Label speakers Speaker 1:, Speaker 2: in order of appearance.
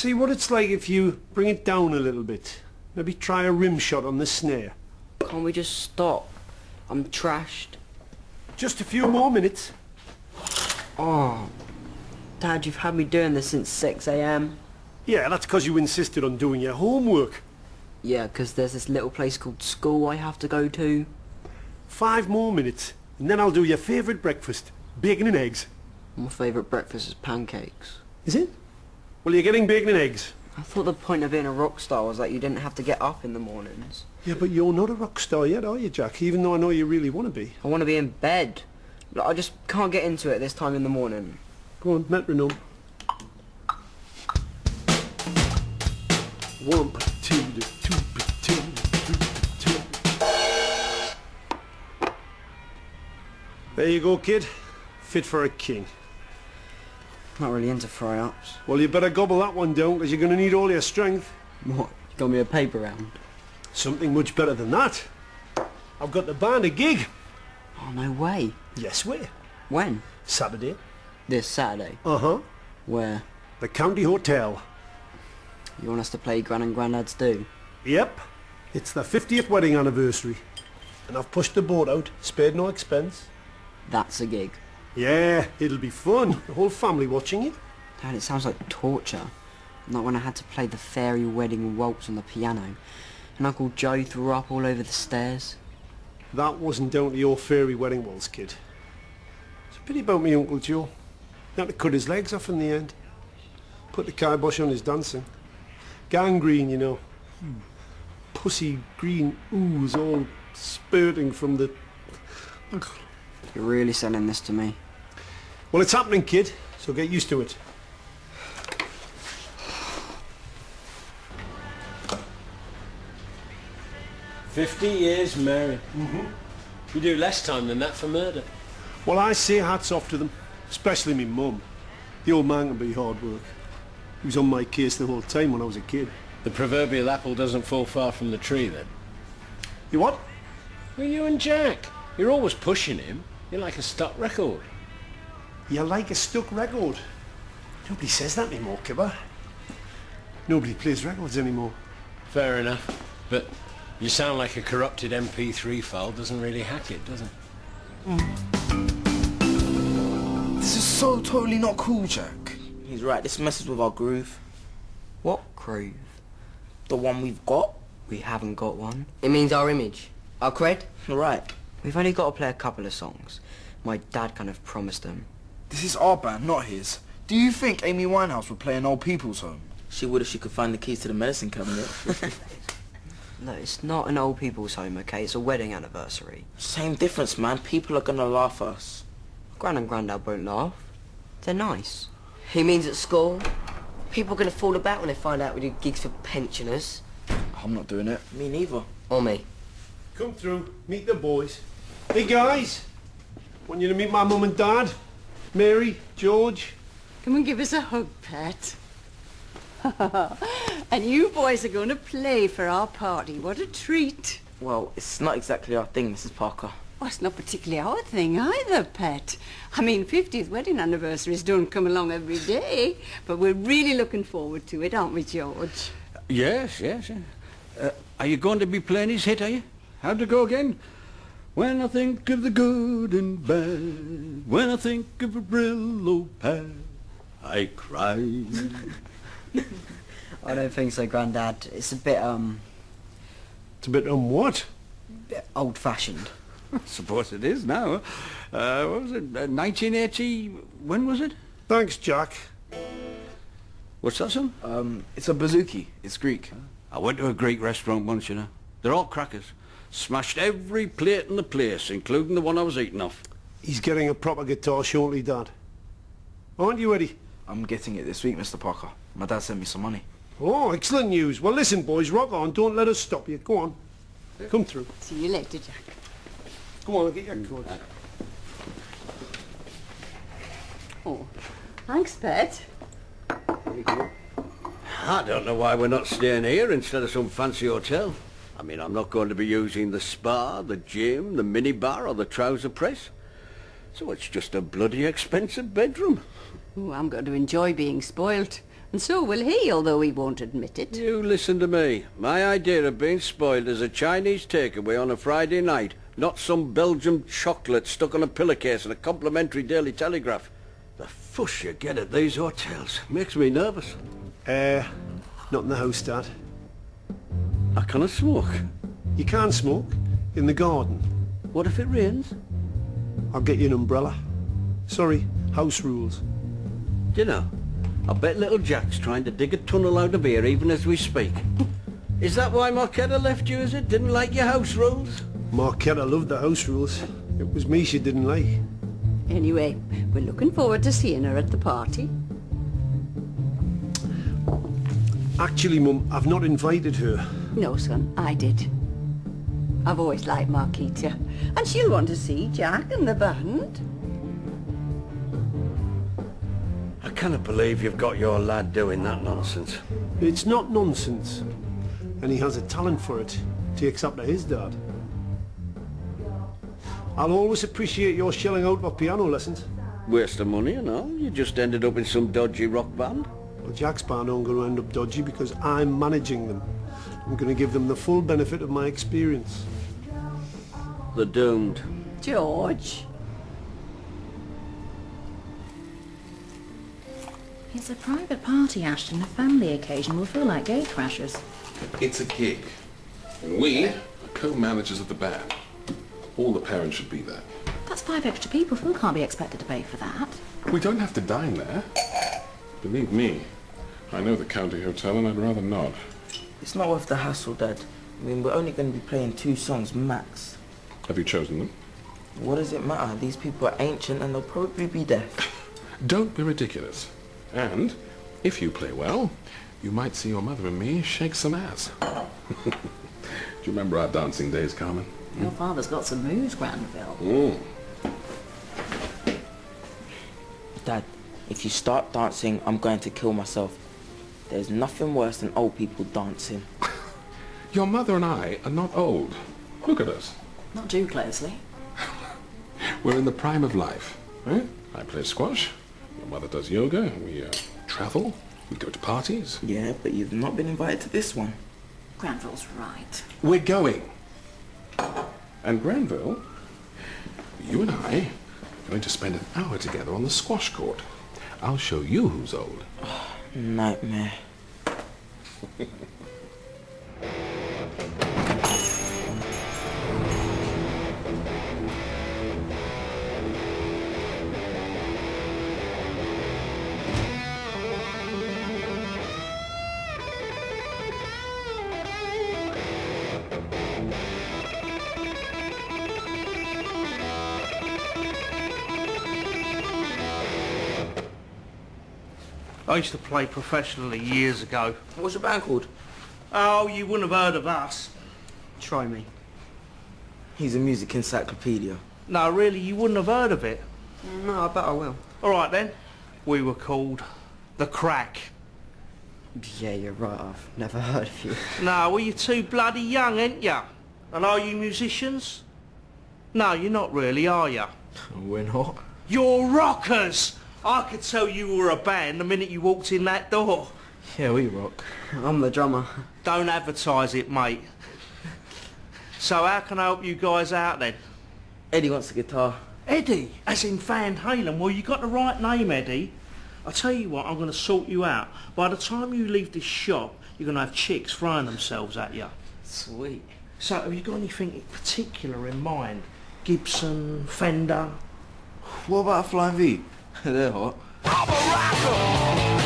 Speaker 1: See what it's like if you bring it down a little bit. Maybe try a rim shot on the snare.
Speaker 2: Can't we just stop? I'm trashed.
Speaker 1: Just a few more minutes.
Speaker 2: Oh, Dad, you've had me doing this since 6 a.m.
Speaker 1: Yeah, that's because you insisted on doing your homework.
Speaker 2: Yeah, 'cause there's this little place called school I have to go to.
Speaker 1: 5 more minutes, and then I'll do your favourite breakfast. Bacon and eggs.
Speaker 2: My favourite breakfast is pancakes.
Speaker 1: Is it? Well, you're getting bacon and eggs.
Speaker 2: I thought the point of being a rock star was that you didn't have to get up in the mornings.
Speaker 1: Yeah, but you're not a rock star yet, are you, Jack? Even though I know you really want to be.
Speaker 2: I want to be in bed. Look, I just can't get into it this time in the morning.
Speaker 1: Go on, metronome. 1, 2, 2, 2, 3, 2. There you go, kid. Fit for a king.
Speaker 2: Not really into fry-ups.
Speaker 1: Well, you better gobble that one down, because you're going to need all your strength.
Speaker 2: What? You got me a paper round?
Speaker 1: Something much better than that. I've got the band a gig.
Speaker 2: Oh, no way.
Speaker 1: Yes, where?
Speaker 2: When?
Speaker 1: Saturday.
Speaker 2: This Saturday?
Speaker 1: Uh-huh.
Speaker 2: Where?
Speaker 1: The County Hotel.
Speaker 2: You want us to play Gran and Grandad's Do?
Speaker 1: Yep. It's the 50th wedding anniversary. And I've pushed the boat out, spared no expense.
Speaker 2: That's a gig.
Speaker 1: Yeah, it'll be fun. The whole family watching it.
Speaker 2: Dad, it sounds like torture. Not when I had to play the fairy wedding waltz on the piano, and Uncle Joe threw up all over the stairs.
Speaker 1: That wasn't down to your fairy wedding waltz, kid. It's a pity about me Uncle Joe. He had to cut his legs off in the end. Put the kibosh on his dancing. Gangrene, you know. Pussy green ooze all spurting from the...
Speaker 2: You're really selling this to me.
Speaker 1: Well, it's happening, kid, so get used to it.
Speaker 3: "50 years married. You do less time than that for murder."
Speaker 1: Well, I say hats off to them, especially me mum. The old man can be hard work. He was on my case the whole time when I was a kid.
Speaker 3: The proverbial apple doesn't fall far from the tree, then.
Speaker 1: You what?
Speaker 3: Well, you and Jack. You're always pushing him. You're like a stock record.
Speaker 1: You're like a stuck record. Nobody says that anymore, Kibber. Nobody plays records anymore.
Speaker 3: Fair enough. But you sound like a corrupted MP3 file. Doesn't really hack it, does it?
Speaker 4: This is so totally not cool, Jack. He's right, this messes with our groove.
Speaker 2: What groove?
Speaker 4: The one we've got.
Speaker 2: We haven't got one.
Speaker 5: It means our image. Our cred?
Speaker 4: Right.
Speaker 2: We've only got to play a couple of songs. My dad kind of promised them.
Speaker 4: This is our band, not his. Do you think Amy Winehouse would play an old people's home?
Speaker 5: She would if she could find the keys to the medicine cabinet.
Speaker 2: No, it's not an old people's home, okay? It's a wedding anniversary.
Speaker 5: Same difference, man. People are gonna laugh at us.
Speaker 2: Gran and Grandad won't laugh. They're nice.
Speaker 5: He means at school. People are gonna fall about when they find out we do gigs for pensioners.
Speaker 4: I'm not doing it.
Speaker 5: Me neither. Or me.
Speaker 1: Come through, meet the boys. Hey, guys. Want you to meet my mum and dad. Mary, George.
Speaker 6: Come and give us a hug, Pat. And you boys are going to play for our party. What a treat.
Speaker 5: Well, it's not exactly our thing, Mrs. Parker.
Speaker 6: Well, it's not particularly our thing either, Pet. I mean, 50th wedding anniversaries don't come along every day, but we're really looking forward to it, aren't we, George?
Speaker 7: Yes. Are you going to be playing his hit, are you? How'd it go again? When I think of the good and bad, when I think of a Brillo pad, I cry.
Speaker 2: I don't think so, Grandad. It's a bit,
Speaker 1: It's a bit what?
Speaker 2: bit old-fashioned.
Speaker 7: I suppose it is now. What was it, 1980, when was it?
Speaker 1: Thanks, Jack.
Speaker 7: What's that, son?
Speaker 4: It's a bouzouki. It's Greek.
Speaker 7: I went to a Greek restaurant once, you know. They're all crackers. Smashed every plate in the place, including the one I was eating off.
Speaker 1: He's getting a proper guitar shortly, Dad. Aren't you, Eddie?
Speaker 4: I'm getting it this week, Mr. Parker. My dad sent me some money.
Speaker 1: Oh, excellent news. Well, listen, boys, rock on. Don't let us stop you. Go on. Come through.
Speaker 6: See you later, Jack.
Speaker 1: Go on, I'll get your coat.
Speaker 6: Oh, thanks, Pet.
Speaker 1: There you go.
Speaker 7: I don't know why we're not staying here instead of some fancy hotel. I mean, I'm not going to be using the spa, the gym, the minibar or the trouser press. So it's just a bloody expensive bedroom.
Speaker 6: Oh, I'm going to enjoy being spoilt. And so will he, although he won't admit it.
Speaker 7: You listen to me. My idea of being spoiled is a Chinese takeaway on a Friday night, not some Belgian chocolate stuck on a pillowcase and a complimentary Daily Telegraph. The fuss you get at these hotels makes me nervous.
Speaker 1: Not in the house, Dad.
Speaker 7: I cannot smoke.
Speaker 1: You can smoke. In the garden.
Speaker 7: What if it rains?
Speaker 1: I'll get you an umbrella. Sorry, house rules.
Speaker 7: Do you know, I bet little Jack's trying to dig a tunnel out of here even as we speak. Is that why Marquetta left you, is it? Didn't like your house rules?
Speaker 1: Marquetta loved the house rules. It was me she didn't like.
Speaker 6: Anyway, we're looking forward to seeing her at the party.
Speaker 1: Actually, Mum, I've not invited her.
Speaker 6: No, son, I did. I've always liked Marquita, and she'll want to see Jack and the band.
Speaker 7: I cannot believe you've got your lad doing that nonsense.
Speaker 1: It's not nonsense. And he has a talent for it. Takes up to his dad. I'll always appreciate your shelling out for piano lessons.
Speaker 7: Waste of money and all. You just ended up in some dodgy rock band.
Speaker 1: Well, Jack's band aren't going to end up dodgy because I'm managing them. I'm going to give them the full benefit of my experience.
Speaker 7: The doomed.
Speaker 6: George.
Speaker 8: It's a private party, Ashton. A family occasion. We'll feel like gate crashers.
Speaker 9: It's a gig. And we are co-managers of the band. All the parents should be there.
Speaker 8: That's 5 extra people. Phil can't be expected to pay for that.
Speaker 9: We don't have to dine there. Believe me, I know the county hotel and I'd rather not.
Speaker 4: It's not worth the hassle, Dad. I mean, we're only going to be playing 2 songs max.
Speaker 9: Have you chosen them?
Speaker 4: What does it matter? These people are ancient and they'll probably be deaf.
Speaker 9: Don't be ridiculous. And if you play well, you might see your mother and me shake some ass. Do you remember our dancing days, Carmen?
Speaker 8: Your father's got some moves, Granville.
Speaker 4: Dad, if you start dancing, I'm going to kill myself. There's nothing worse than old people dancing.
Speaker 9: Your mother and I are not old. Look at us.
Speaker 8: Not too closely.
Speaker 9: We're in the prime of life. Eh? I play squash. Your mother does yoga. We travel. We go to parties.
Speaker 4: Yeah, but you've not been invited to this one.
Speaker 8: Granville's right.
Speaker 9: We're going. And Granville, you and I are going to spend an hour together on the squash court. I'll show you who's old.
Speaker 4: Nightmare.
Speaker 10: I used to play professionally years ago.
Speaker 4: What's your band called?
Speaker 10: Oh, you wouldn't have heard of us.
Speaker 2: Try me.
Speaker 4: He's a music encyclopedia.
Speaker 10: No, really, you wouldn't have heard of it.
Speaker 2: No, I bet I will.
Speaker 10: All right, then. We were called The Crack.
Speaker 2: Yeah, you're right, I've never heard of you.
Speaker 10: No, well, you're too bloody young, ain't ya? And are you musicians? No, you're not really, are ya?
Speaker 4: We're not.
Speaker 10: You're rockers! I could tell you were a band the minute you walked in that door.
Speaker 4: Yeah, we rock.
Speaker 2: I'm the drummer.
Speaker 10: Don't advertise it, mate. So how can I help you guys out, then?
Speaker 4: Eddie wants a guitar.
Speaker 10: Eddie, as in Van Halen. Well, you got the right name, Eddie. I'll tell you what, I'm going to sort you out. By the time you leave this shop, you're going to have chicks throwing themselves at you.
Speaker 2: Sweet.
Speaker 10: So have you got anything particular in mind? Gibson, Fender?
Speaker 4: What about a Flying V? They're hot.
Speaker 11: I'm a rocker.